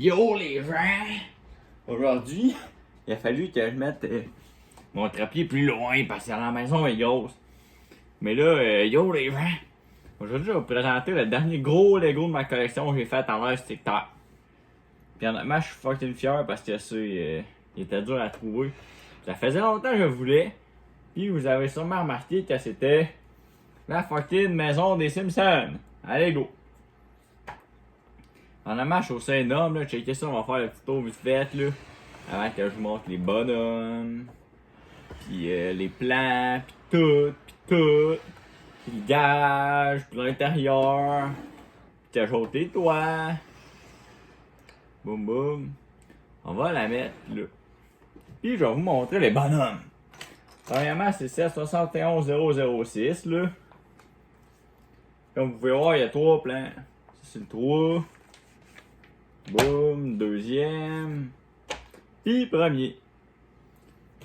Yo les gens! Aujourd'hui, il a fallu que je mette mon trépied plus loin parce que la maison est grosse. Mais là, yo les gens! Aujourd'hui, je vais vous présenter le dernier gros Lego de ma collection que j'ai fait en l'air TikTok. Puis honnêtement, je suis fucking fier parce que il était dur à trouver. Ça faisait longtemps que je voulais. Puis vous avez sûrement remarqué que c'était la fucking maison des Simpsons. Allez go! Honnêtement, je trouve ça énorme, là. Checkez ça, on va faire le petit tour vite fait, là. Avant que je vous montre les bonhommes, pis les plans, pis tout, pis le garage, pis l'intérieur, pis que j'ôte les toits. Boum boum. On va la mettre là. Puis je vais vous montrer les bonhommes. Premièrement, c'est 771-006, là. Comme vous pouvez voir, il y a 3 plans. Ça, c'est le 3. Boum, deuxième. Puis premier.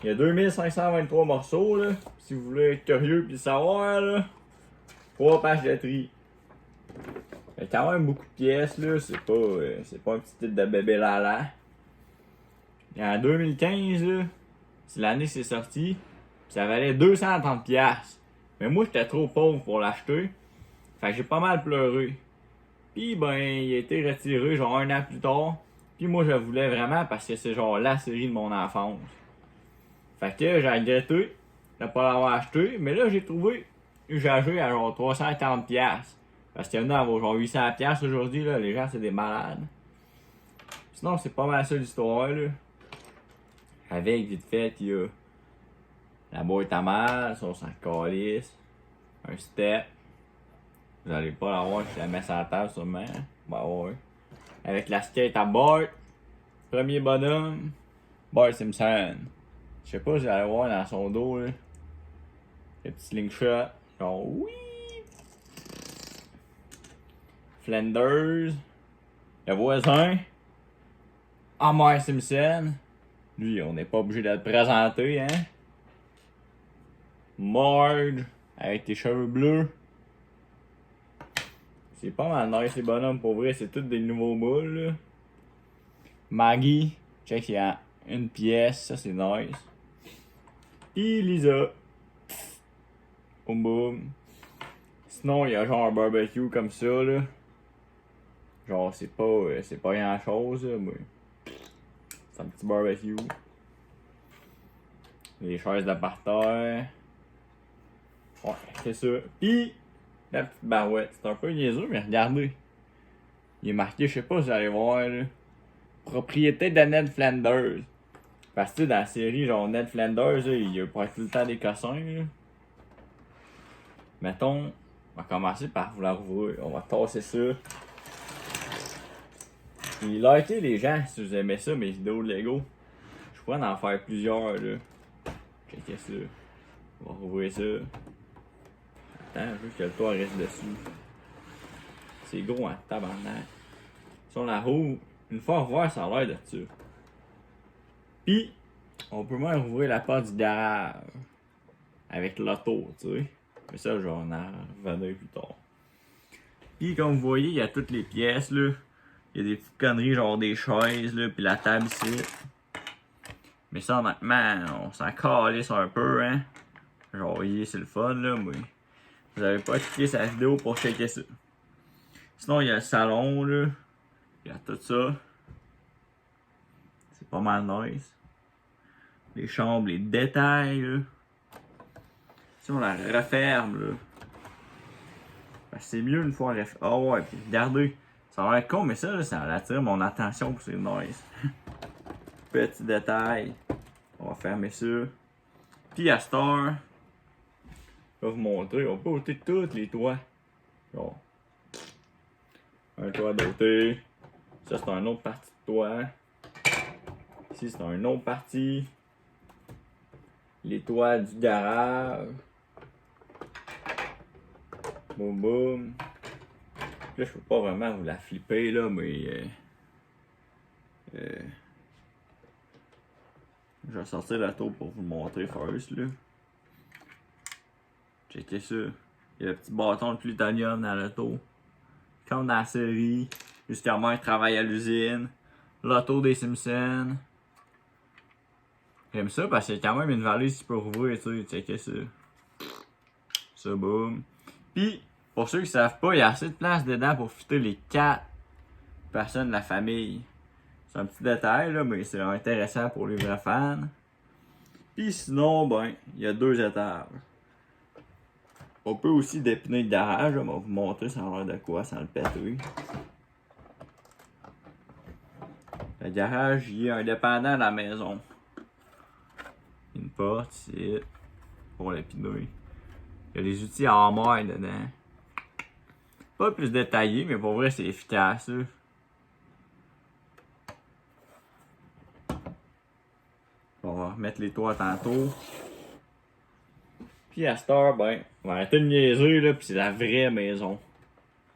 Il y a 2523 morceaux, là. Si vous voulez être curieux puis savoir, là. 3 pages de tri. Il y a quand même beaucoup de pièces, là. C'est pas un petit titre de bébé lala. Et en 2015, là, c'est l'année que c'est sorti. Ça valait 230$. Mais moi, j'étais trop pauvre pour l'acheter. Fait que j'ai pas mal pleuré. Puis ben, il a été retiré genre 1 an plus tard. Puis moi, je le voulais vraiment parce que c'est genre la série de mon enfance. Fait que j'ai regretté de pas l'avoir acheté. Mais là, j'ai trouvé usagé à genre 340$. Parce qu'il y en a à genre 800$ aujourd'hui, là. Les gens, c'est des malades. Sinon, c'est pas mal ça l'histoire, là. Avec, vite fait, il y a la boîte à mal, son sans calice, un step. Vous allez pas l'avoir si je la mets sur la table, sûrement. Bah ouais. Avec la skate à Bart. Premier bonhomme. Bart Simpson. Je sais pas si vous allez voir dans son dos, là. Le petit slingshot. Genre, oui! Flanders. Le voisin. Homer Simpson. Lui, on n'est pas obligé de le présenter, hein. Marge. Avec tes cheveux bleus. C'est pas mal nice les bonhommes, pour vrai, c'est tous des nouveaux moules, là. Maggie, check, il y a une pièce, ça c'est nice. Pis Lisa. Boum boum. Sinon, il y a genre un barbecue comme ça, là. Genre, c'est pas grand chose, là, mais c'est un petit barbecue. Les chaises de par terre. Ouais, c'est ça. Pis la petite barouette. C'est un peu niaiseux, mais regardez. Il est marqué, je sais pas si vous allez voir, là. Propriété de Ned Flanders. Parce que dans la série, genre Ned Flanders, là, il a pas tout le temps des cossins, là. Mettons, on va commencer par vous la rouvrir. On va tasser ça. Et likez les gens si vous aimez ça, mes vidéos de Lego. Je pourrais en faire plusieurs, là. Checkez ça. On va rouvrir ça. Attends, juste que le toit reste dessus. C'est gros, hein, tabarnak. Si on la rouvre, une fois ouvert, ça a l'air de ça. Pis, on peut même rouvrir la porte du garage. Avec l'auto, tu sais. Mais ça, je vais en revenir plus tard. Pis, comme vous voyez, il y a toutes les pièces, là. Il y a des petites conneries, genre des chaises, là, pis la table ici. Mais ça, honnêtement, on s'en calisse un peu, hein. Genre, c'est le fun, là, mais vous avez pas cliqué sur la vidéo pour checker ça. Sinon, il y a le salon, là. Il y a tout ça. C'est pas mal nice. Les chambres, les détails, là. Si on la referme, là. Parce que c'est mieux une fois on referme. Oh ouais, puis regardez. Ça a l'air con, mais ça, là, ça attire mon attention pour c'est nice. Petit détail. On va fermer ça. Puis à cette heure, je vais vous montrer. On peut ôter tous les toits. Genre. Un toit d'ôter. Ça, c'est une autre partie de toit. Ici, c'est une autre partie. Les toits du garage. Boum boum. Là, je peux pas vraiment vous la flipper, là, mais je vais sortir la tour pour vous le montrer first, là. Checkez ça. Il y a le petit bâton de plutonium dans la tour. Comme dans la série. Jusqu'à moi, il travaille à l'usine. L'auto des Simpsons. J'aime ça parce qu'il y a quand même une valise qui peut rouvrir, tu sais, checker ça. Ça, boum. Puis, pour ceux qui savent pas, il y a assez de place dedans pour fitter les 4 personnes de la famille. C'est un petit détail, là, mais c'est intéressant pour les vrais fans. Puis sinon, ben, il y a 2 étages. On peut aussi dépiner le garage, là, on va vous montrer ça a l'air de quoi sans le péter. Le garage, il est indépendant de la maison. Une porte ici pour l'épiner. Il y a les outils à armoire dedans. Pas plus détaillé, mais pour vrai, c'est efficace. Là. On va remettre les toits tantôt. Puis à cette heure, ben, on va arrêter de niaiser, là, puis c'est la vraie maison.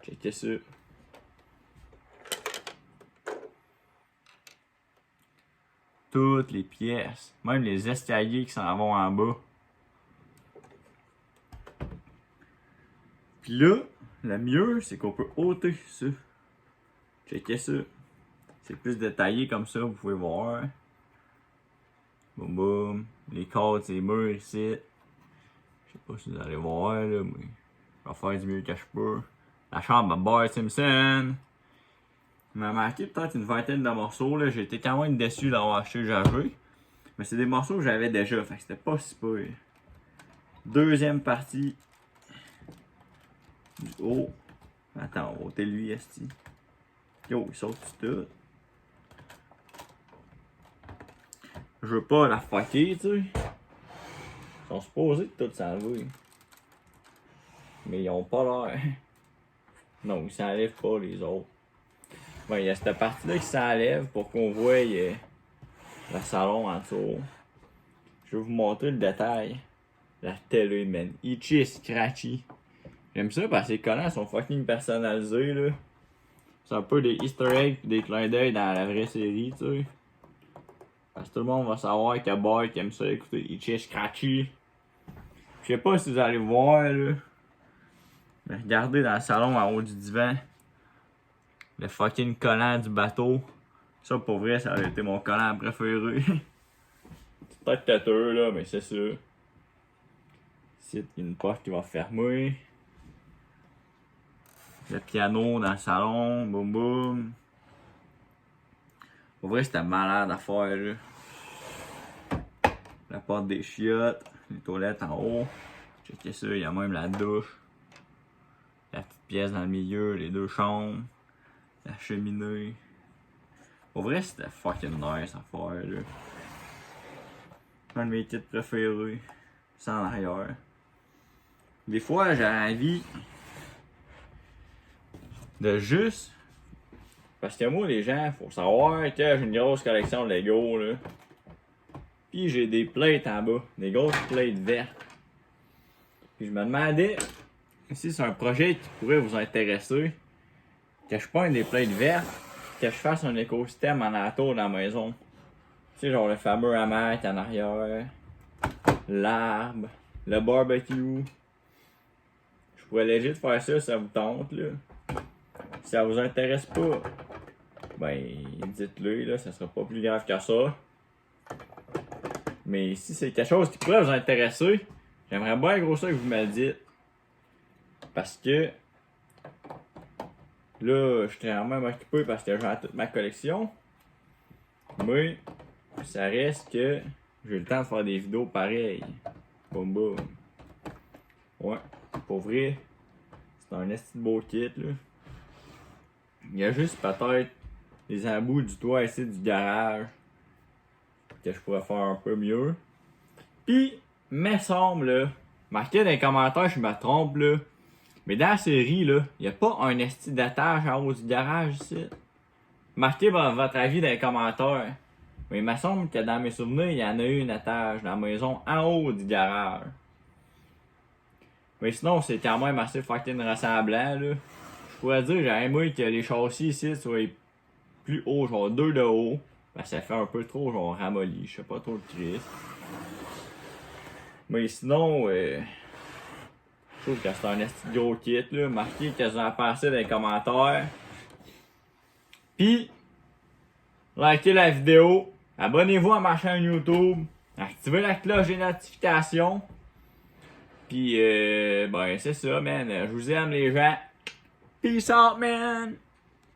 Checkez ça. Toutes les pièces, même les escaliers qui s'en vont en bas. Puis là, le mieux, c'est qu'on peut ôter ça. Checkez ça. C'est plus détaillé comme ça, vous pouvez voir. Boum boum. Les cadres, c'est murs ici. Je sais pas si vous allez voir là, mais je vais faire du mieux que je peux. La chambre à Bart Simpson. Il m'a marqué peut-être une vingtaine de morceaux. Là. J'ai été quand même déçu d'avoir acheté Javé. Mais c'est des morceaux que j'avais déjà, fait que c'était pas si pire. Deuxième partie. Du haut. Attends, on va ôter lui, esti. Yo, il saute tout. Je veux pas la fucker, tu sais. Ils sont supposés de tout s'enlever. Mais ils ont pas l'air. Non, ils s'enlèvent pas les autres. Bon, il y a cette partie-là qui s'enlève pour qu'on voie le salon en dessous. Je vais vous montrer le détail. La télé, man. Itchy et scratchy. J'aime ça parce que les collants sont fucking personnalisés, là. C'est un peu des easter eggs et des clins d'œil dans la vraie série, tu sais. Parce que tout le monde va savoir qu'il y a Bart qui aime ça écouter Itchy et scratchy. Je sais pas si vous allez voir, là. Mais regardez dans le salon en haut du divan. Le fucking collant du bateau. Ça, pour vrai, ça aurait été mon collant préféré. C'est peut-être têteux, là, mais c'est ça. Ici, il y a une porte qui va fermer. Le piano dans le salon. Boum boum. Pour vrai, c'était malade à faire, là. La porte des chiottes. Les toilettes en haut. Checkez ça, il y a même la douche. La petite pièce dans le milieu, les 2 chambres. La cheminée. Pour vrai, c'était fucking nice à faire, là. Un de mes kits préférés. C'est en arrière. Des fois, j'ai envie de juste. Parce que moi, les gens, faut savoir que j'ai une grosse collection de Lego, là. Puis j'ai des plates en bas. Des grosses plates vertes. Puis je me demandais si c'est un projet qui pourrait vous intéresser. Que je pointe des plates vertes. Que je fasse un écosystème en autour dans la maison. Tu sais, genre le fameux hamac en arrière. L'arbre. Le barbecue. Je pourrais léger de faire ça si ça vous tente, là. Si ça vous intéresse pas, ben, dites-le, là, ça sera pas plus grave que ça. Mais si c'est quelque chose qui pourrait vous intéresser, j'aimerais bien gros ça que vous me le dites. Parce que là, je suis quand même occupé parce que j'ai toute ma collection. Mais ça reste que j'ai le temps de faire des vidéos pareilles. Boum boum. Ouais, pour vrai, c'est un esti de beau kit, là. Il y a juste peut-être les embouts du toit ici du garage que je pourrais faire un peu mieux. Puis, me semble, là, marquez dans les commentaires si je me trompe, là, mais dans la série, là, il n'y a pas un esti d'attache en haut du garage ici. Marquez votre avis dans les commentaires. Mais il me semble que dans mes souvenirs, il y en a eu une étage dans la maison en haut du garage. Mais sinon, c'est quand même assez fucking ressemblant, là. Je pourrais dire, j'aurais aimé que les châssis ici soient plus hauts, genre 2 de haut. Ben, ça fait un peu trop, genre ramolli. Je sais pas trop le triste. Mais sinon, je trouve que c'est un esti de gros kit, là. Marquez ce que vous en pensez dans les commentaires. Puis, likez la vidéo, abonnez-vous à ma chaîne YouTube, activez la cloche des notifications. Puis, ben, c'est ça, man. Je vous aime, les gens. Peace out, man!